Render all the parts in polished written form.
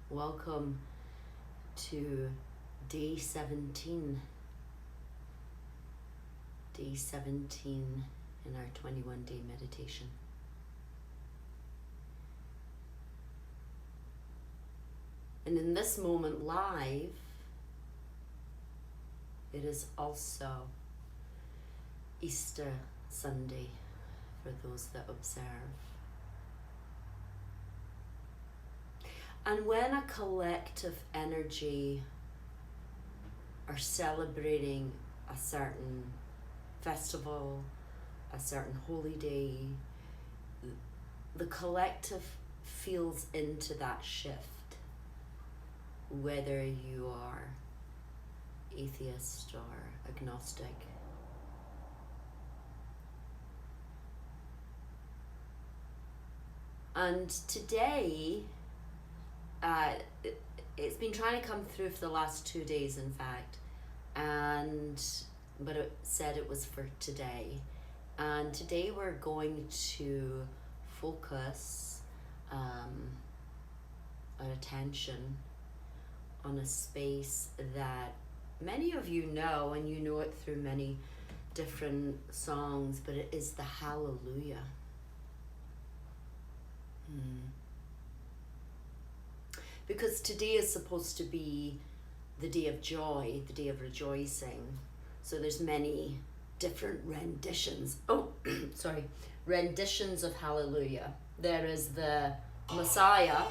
Welcome to day 17. Day 17 in our 21-day meditation. And in this moment live, it is also Easter Sunday for those that observe. And when a collective energy are celebrating a certain festival, a certain holy day, the collective feels into that shift, whether you are atheist or agnostic. And today, it's been trying to come through for the last 2 days, in fact, but it said it was for today. And today we're going to focus our attention on a space that many of you know, and you know it through many different songs, but it is the Hallelujah. Because today is supposed to be the day of joy, the day of rejoicing. So there's many different renditions. Renditions of Hallelujah. There is the Messiah.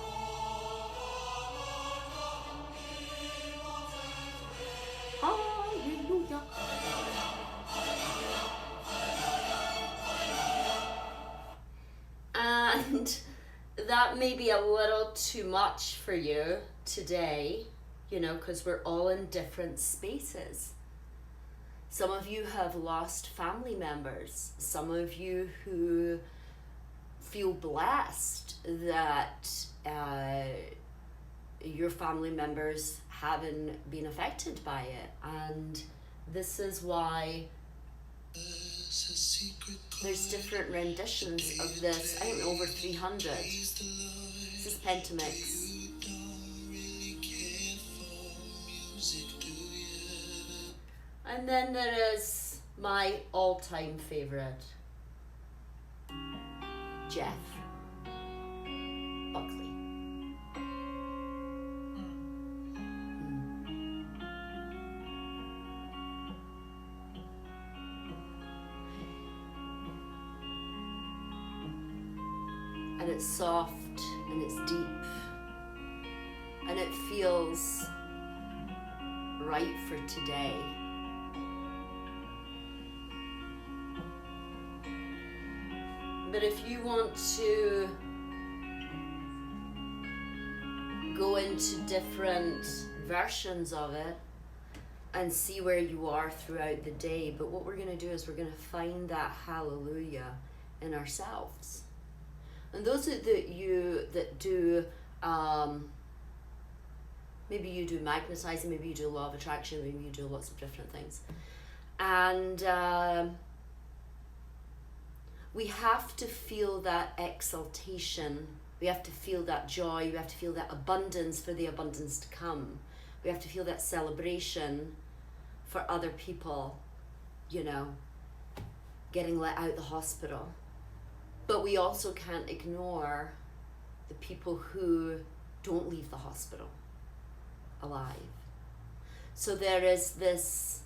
Hallelujah. And that may be a little too much for you today, because we're all in different spaces. Some of you have lost family members. Some of you who feel blessed that your family members haven't been affected by it. And this is why there's different renditions of this. I think over 300. This is Pentamix. And then there is my all-time favorite, Jeff Buckley. And it's soft and it's deep and it feels right for today. But if you want to go into different versions of it and see where you are throughout the day, but what we're going to do is we're going to find that hallelujah in ourselves. And those of you that do, maybe you do magnetizing, maybe you do law of attraction, maybe you do lots of different things. And we have to feel that exaltation. We have to feel that joy. We have to feel that abundance for the abundance to come. We have to feel that celebration for other people, getting let out the hospital. But we also can't ignore the people who don't leave the hospital alive. So there is this,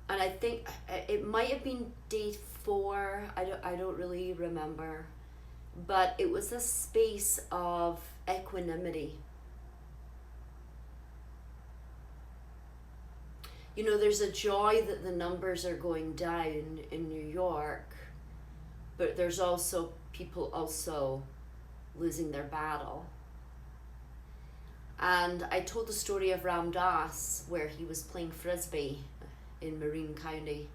and I think it might have been day 4, I don't really remember, but it was a space of equanimity. There's a joy that the numbers are going down in New York, but there's also people also losing their battle. And I told the story of Ram Dass, where he was playing frisbee in Marin County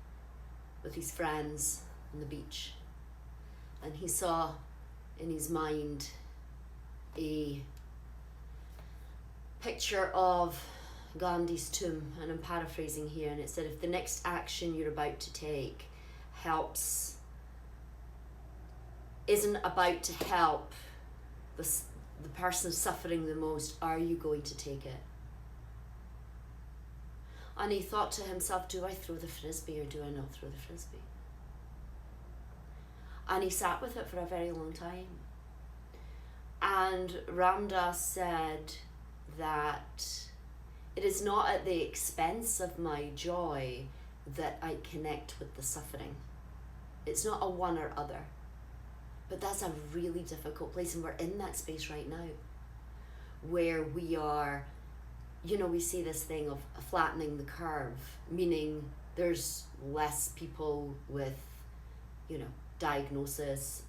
with his friends on the beach. And he saw in his mind a picture of Gandhi's tomb, and I'm paraphrasing here, and it said, if the next action you're about to take isn't about to help the person suffering the most, are you going to take it? And he thought to himself, do I throw the frisbee or do I not throw the frisbee? And he sat with it for a very long time. And Ram Dass said that it is not at the expense of my joy that I connect with the suffering. It's not a one or other. But that's a really difficult place, and we're in that space right now where we are, you know, we see this thing of flattening the curve, meaning there's less people with, you know, diagnosis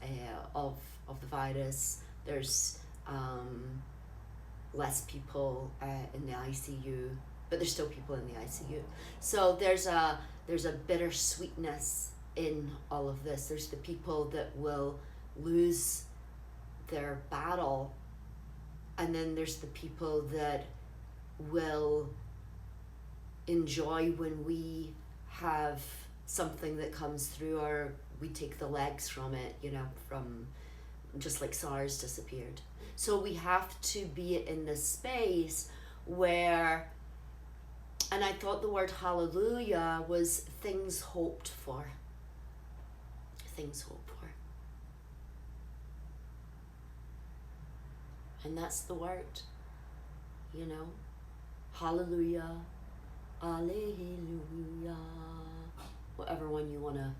of the virus. There's less people in the ICU, but there's still people in the ICU. So there's a bittersweetness in all of this. There's the people that will lose their battle, and then there's the people that will enjoy when we have something that comes through, or we take the legs from it, you know, from just like SARS disappeared. So we have to be in this space where, and I thought the word hallelujah was things hoped for. Things hoped for. And that's the word, you know, hallelujah, alleluia, whatever one you want to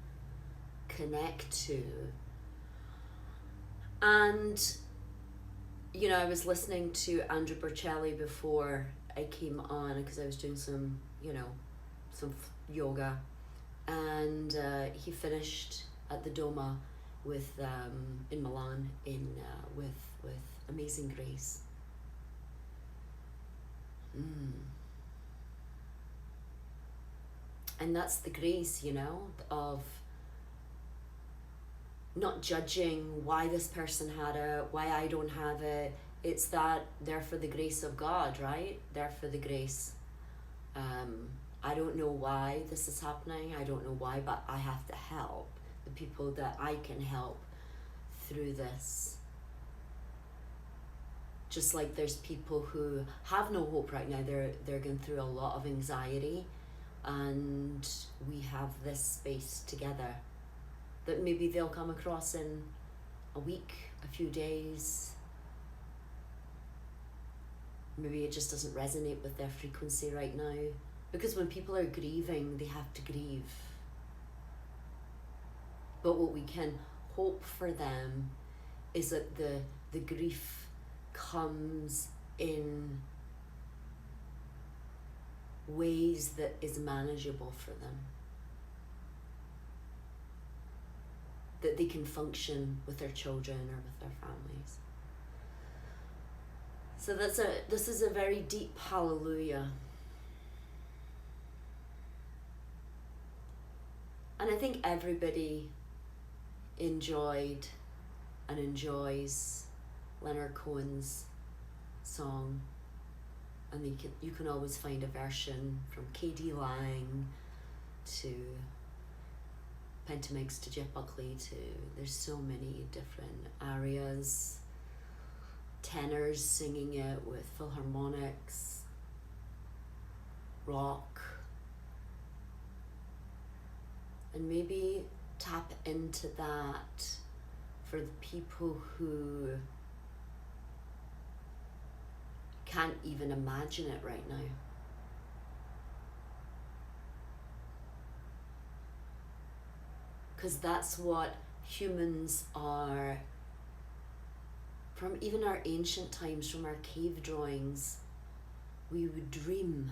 connect to. And, you know, I was listening to Andrew Bocelli before I came on because I was doing some, you know, some yoga, and he finished at the Doma with in Milan with Amazing Grace. And that's the grace, you know, of not judging why this person had it, why I don't have it. It's that they're for the grace of God, right? They're for the grace. I don't know why this is happening. I don't know why, but I have to help the people that I can help through this. Just like there's people who have no hope right now. They're going through a lot of anxiety, and we have this space together that maybe they'll come across in a week, a few days. Maybe it just doesn't resonate with their frequency right now. Because when people are grieving, they have to grieve. But what we can hope for them is that the grief comes in ways that is manageable for them. That they can function with their children or with their families. So this is a very deep hallelujah. And I think everybody enjoyed and enjoys Leonard Cohen's song, and you can always find a version from K.D. Lang to Pentamix to Jeff Buckley to, there's so many different arias, tenors singing it with philharmonics, rock, and maybe tap into that for the people who can't even imagine it right now. Because that's what humans are, from even our ancient times, from our cave drawings. We would dream.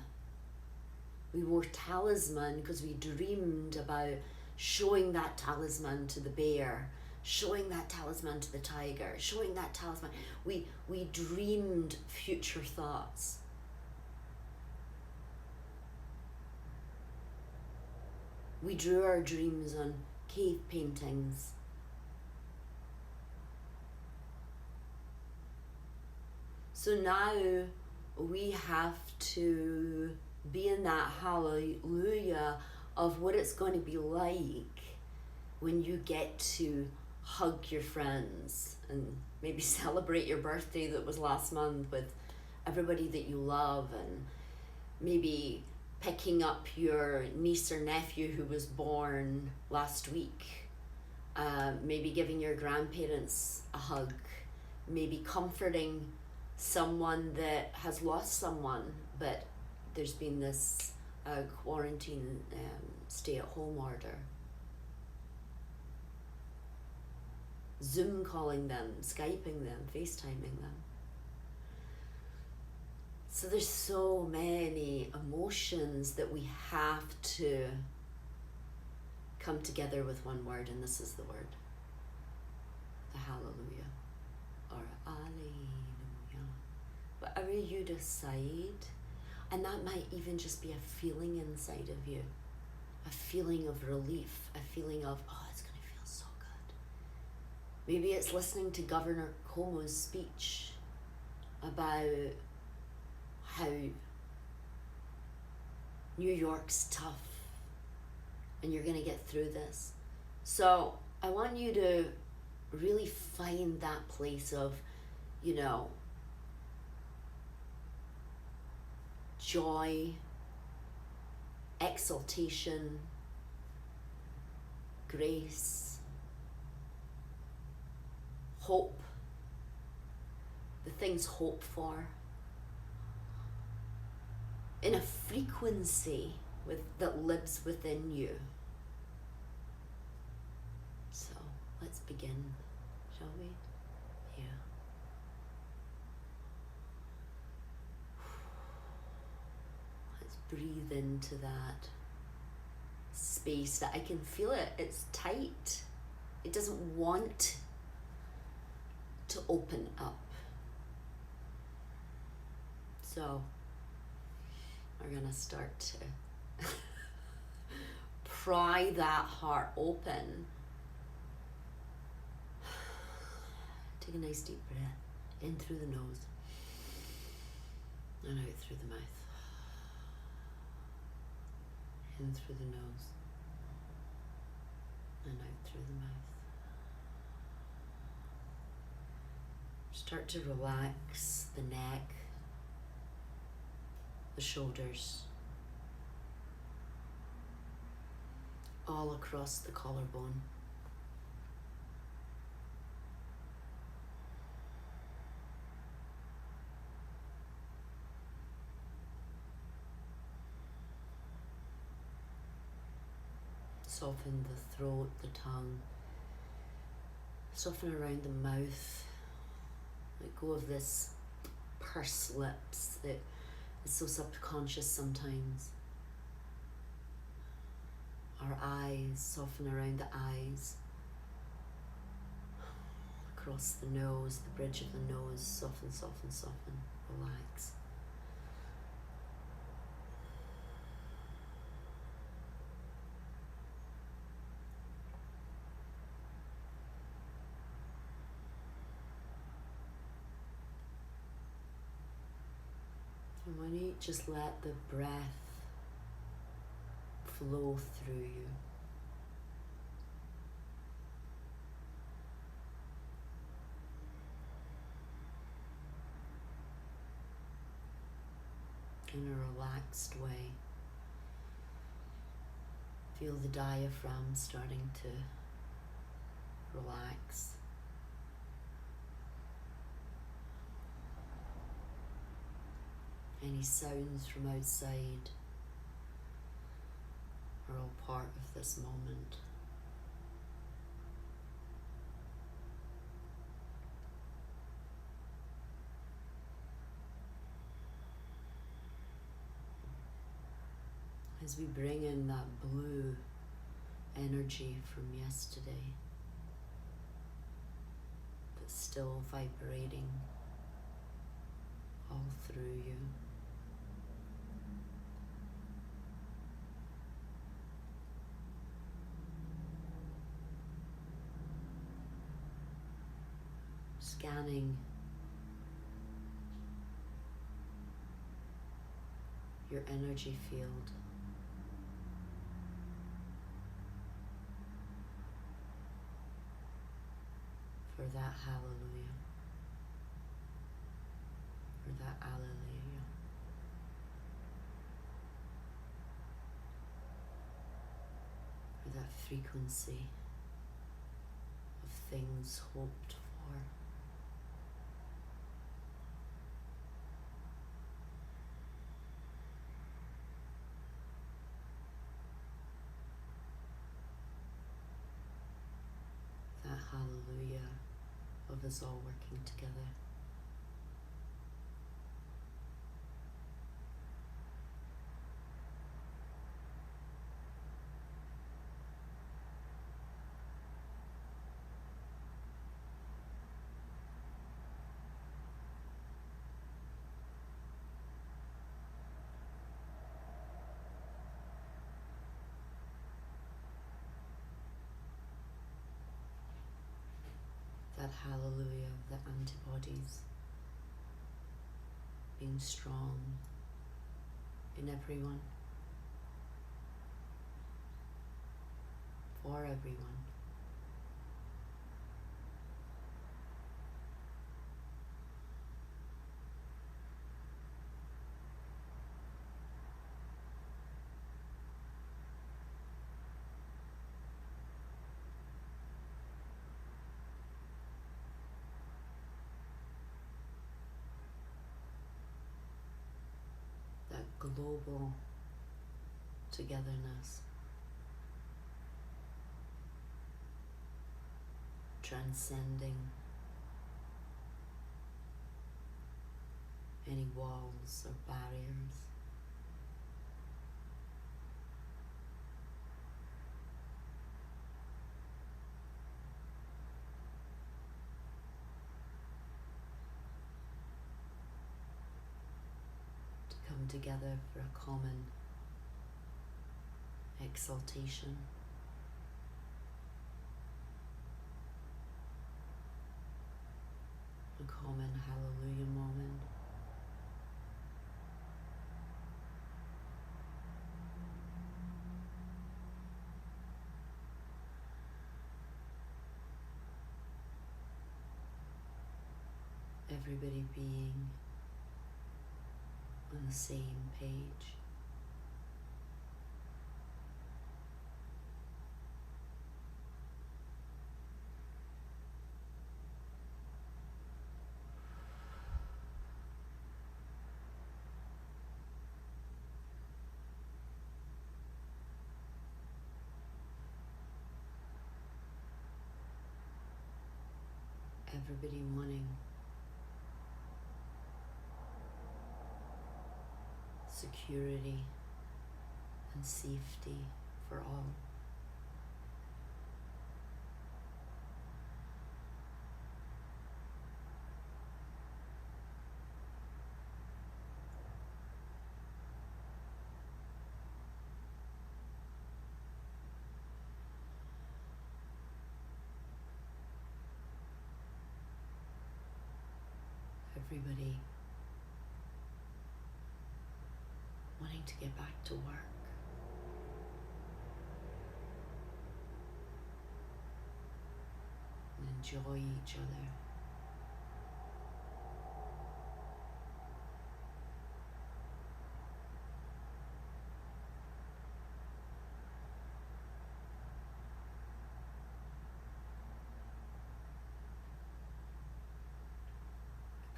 We wore talisman because we dreamed about showing that talisman to the bear, showing that talisman to the tiger, showing that talisman. We dreamed future thoughts. We drew our dreams on cave paintings. So now we have to be in that hallelujah of what it's going to be like when you get to hug your friends and maybe celebrate your birthday that was last month with everybody that you love, and maybe picking up your niece or nephew who was born last week, maybe giving your grandparents a hug, maybe comforting someone that has lost someone, but there's been this quarantine stay-at-home order. Zoom calling them, Skyping them, FaceTiming them. So there's so many emotions that we have to come together with one word, and this is the word, the hallelujah, or alleluia, whatever you decide. And that might even just be a feeling inside of you, a feeling of relief, a feeling of, oh, it's going to feel so good. Maybe it's listening to Governor Cuomo's speech about how New York's tough and you're going to get through this. So I want you to really find that place of, you know, joy, exaltation, grace, hope, the things hoped for, in a frequency that lives within you. So let's begin, shall we? Yeah. Let's breathe into that space that I can feel it. It's tight. It doesn't want to open up. So we're gonna start to pry that heart open. Take a nice deep breath in through the nose and out through the mouth. In through the nose and out through the mouth. Start to relax the neck, the shoulders, all across the collarbone. Soften the throat, the tongue. Soften around the mouth. Let go of this pursed lips that is so subconscious sometimes. Our eyes, soften around the eyes. Across the nose, the bridge of the nose, soften, soften, soften, relax. And when you just let the breath flow through you. In a relaxed way. Feel the diaphragm starting to relax. Any sounds from outside are all part of this moment. As we bring in that blue energy from yesterday, but still vibrating all through you. Scanning your energy field. that hallelujah, or that alleluia. Or that frequency of things hoped for. That hallelujah of us all working together. That hallelujah of the antibodies being strong in everyone, for everyone. That global togetherness, transcending any walls or barriers. To come together for a common exaltation. A common hallelujah moment. Everybody being on the same page. Everybody wanting security and safety for all. Everybody wanting to get back to work. And enjoy each other.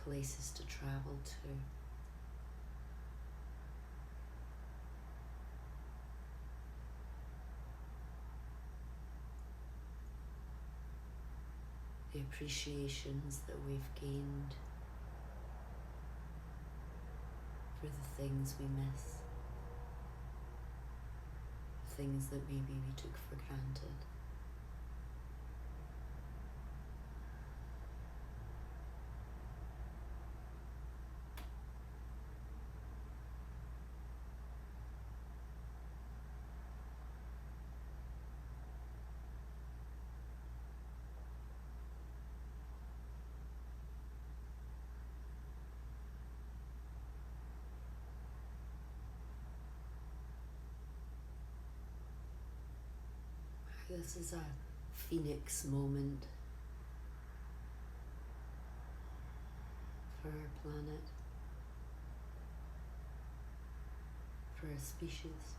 Places to travel to. The appreciations that we've gained for the things we miss, things that maybe we took for granted. This is a phoenix moment for our planet, for our species.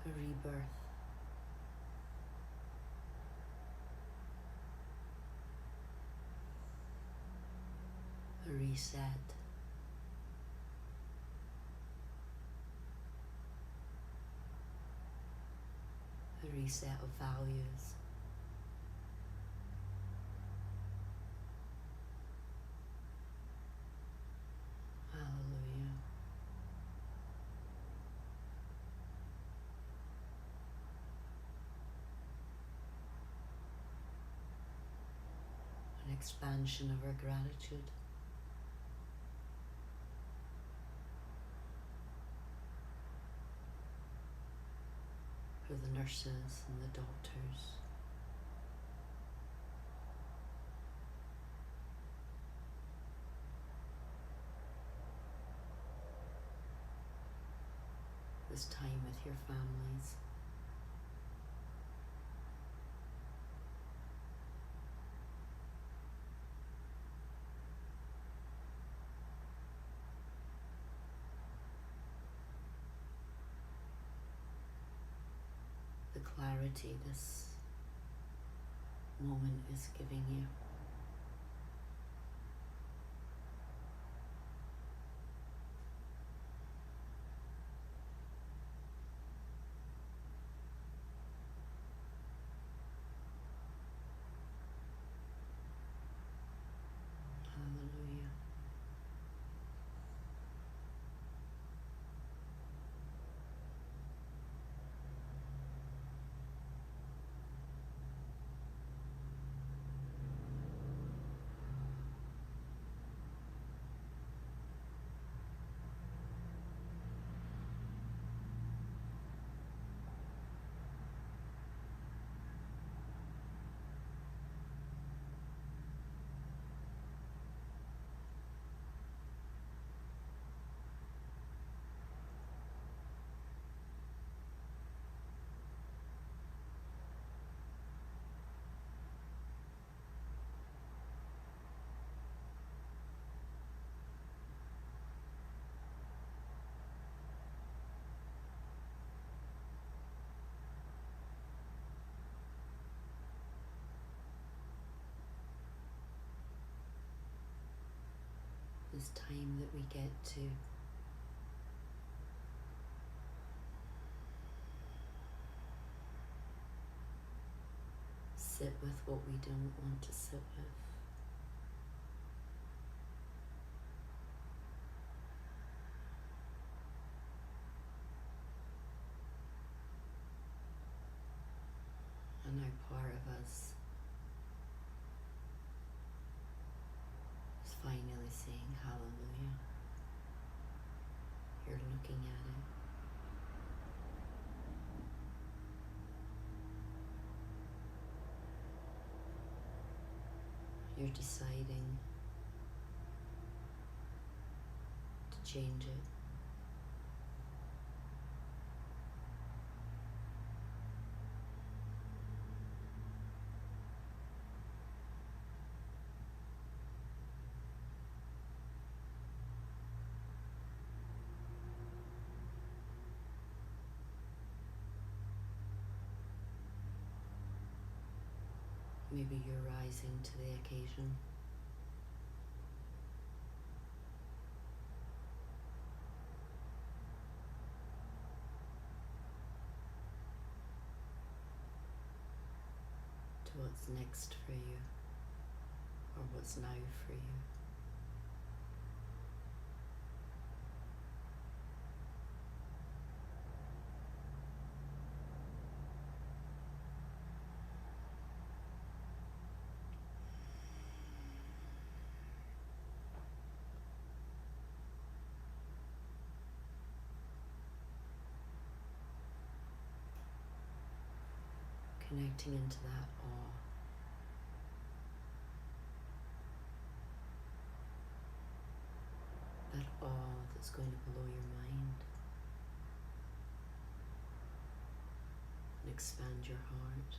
A rebirth. A reset. A reset of values. Hallelujah. An expansion of our gratitude. For the nurses and the doctors. This time with your families. The clarity this moment is giving you. Hallelujah. This time that we get to sit with what we don't want to sit with. And now part of us is finally saying hallelujah. You're looking at it. You're deciding to change it. Maybe you're rising to the occasion. To what's next for you, or what's now for you. Connecting into that awe. That awe that's going to blow your mind and expand your heart.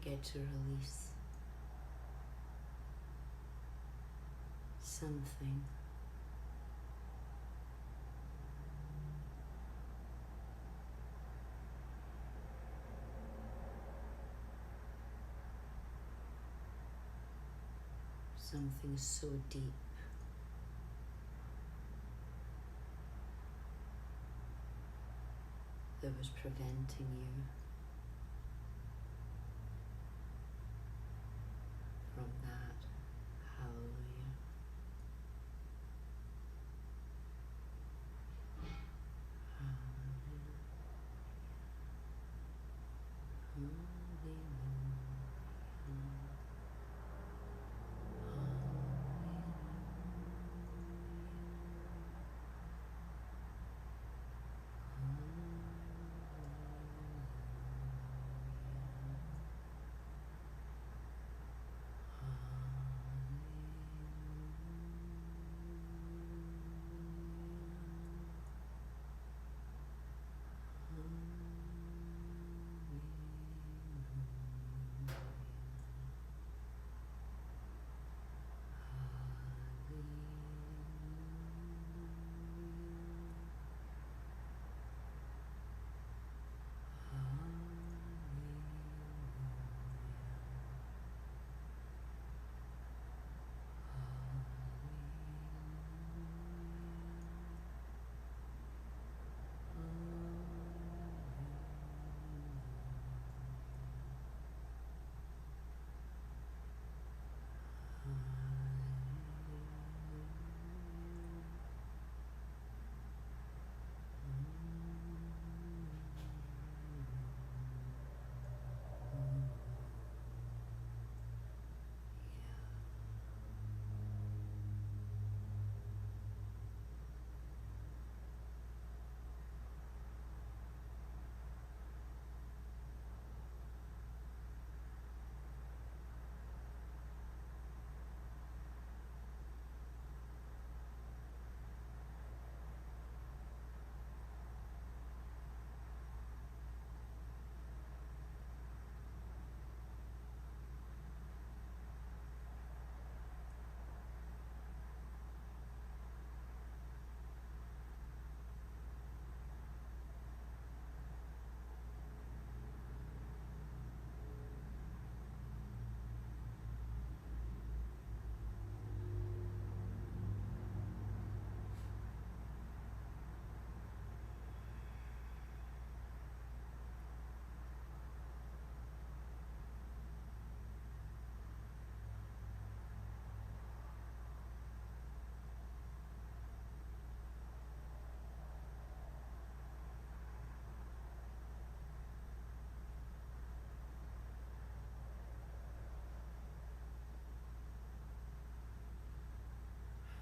get to release something. Something so deep. That was preventing you from that. Hallelujah.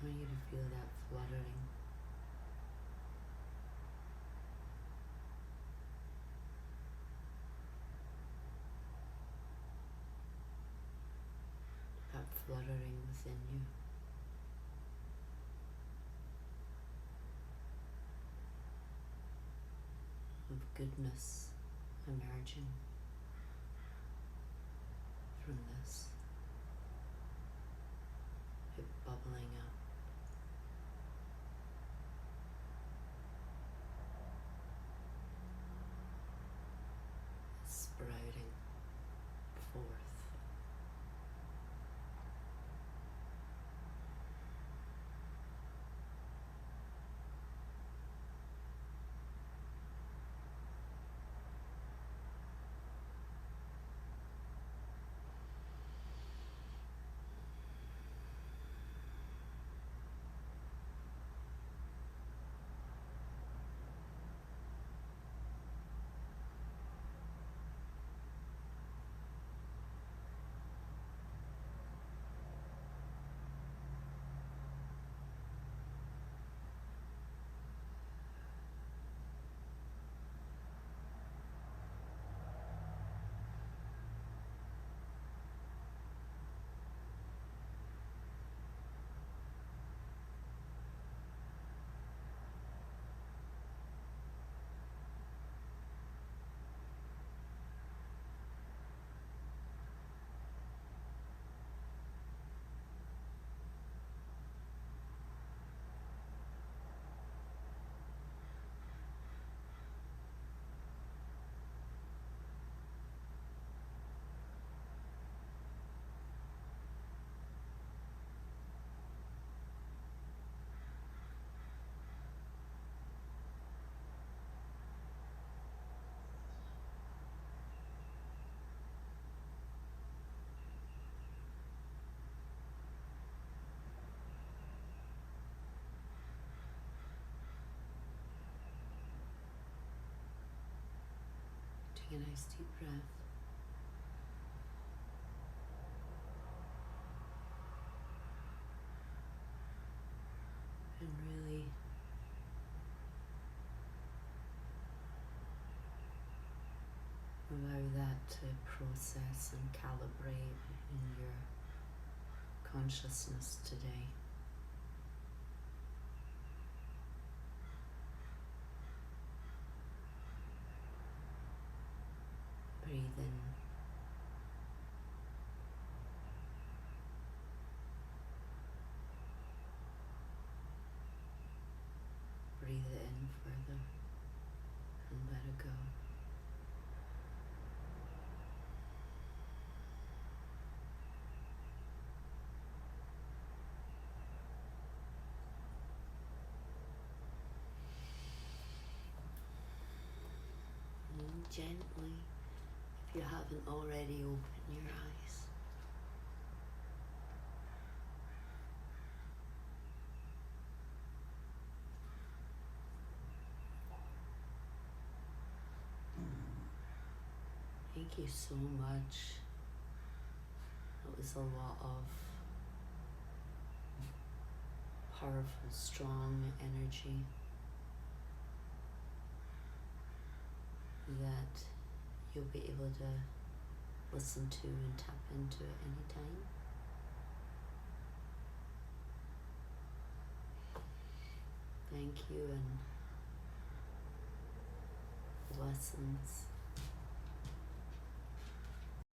I want you to feel that fluttering. That fluttering within you. Of goodness emerging from this. It bubbling up. Sprouting forth. a nice deep breath. And really allow that to process and calibrate in your consciousness today. Breathe in. Breathe it in further and let it go. And gently, if you haven't already, open your eyes. Thank you so much. That was a lot of powerful, strong energy that you'll be able to listen to and tap into at any time. Thank you and blessings.